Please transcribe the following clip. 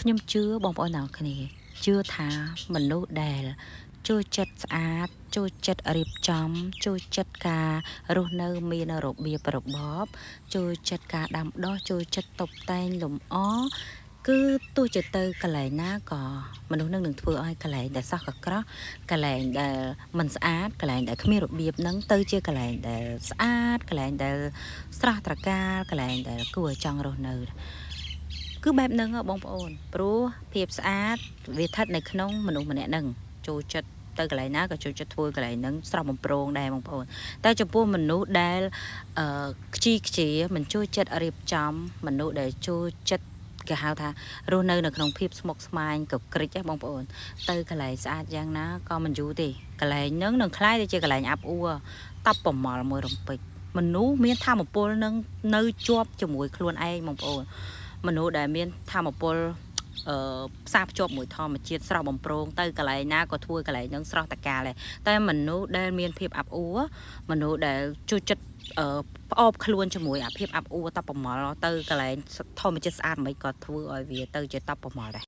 ខ្ញុំជឿបងប្អូនទាំងគ្នាជឿថាមនុស្សដែលចូលចិត្តស្អាតចូលចិត្តរៀបចំចូលចិត្តការរស់នៅមានរបៀបរបបចូលចិត្តការដាំដុះចូលចិត្តតុបតែងលម្អគឺទោះជាទៅកន្លែងណាក៏មនុស្សនឹងធ្វើឲ្យកន្លែងដែលសោះកក្រោះកន្លែងដែលមិនស្អាតកន្លែងដែលគ្មានរបៀបហ្នឹងទៅជាកន្លែងដែលស្អាតកន្លែងដែលស្រស់ត្រកាលកន្លែងដែលគួរឲ្យចង់រស់នៅគឺបែបហ្នឹងបងប្អូនព្រោះភាពស្អាតវាស្ថិតនៅក្នុងមនុស្សម្នាក់ហ្នឹងចូលចិត្តទៅកន្លែងណាក៏ចូលចិត្តធ្វើកន្លែងហ្នឹងស្រស់បំព្រងដែរបងប្អូនតែចំពោះមនុស្សដែលខ្ជីខ្ជាមិនចូលចិត្តរៀបចំមនុស្សដែលចូលចិត្តគេហៅថារស់នៅក្នុងភាពស្មុគស្មាញកក្រិចបងប្អូនទៅកន្លែងស្អាតយ៉ាងណាក៏មិនយូរទេកន្លែងហ្នឹងនឹងคล้ายទៅជាកន្លែងអាប់អួរតប់ប្រមល់មួយរំពេចមនុស្សមានធម៌ពលនឹងនៅជាប់ជាមួយខ្លួនឯងបងប្អូនមនុស្សដែលមានធម៌ពលផ្សារភ្ជាប់មួយធម្មជាតិស្រស់បំព្រងទៅកន្លែងណាក៏ធ្វើកន្លែងហ្នឹងស្រស់តកាលដែរតែមនុស្សដែលមានភាពអាប់អួរមនុស្សដែលចូលចិត្តផ្អបខ្លួនជាមួយអាភាពអាប់អួរតបប្រមល់ទៅកន្លែងធម្មជាតិស្អាតមិនក៏ធ្វើឲ្យវាទៅជាតបប្រមល់ដែរ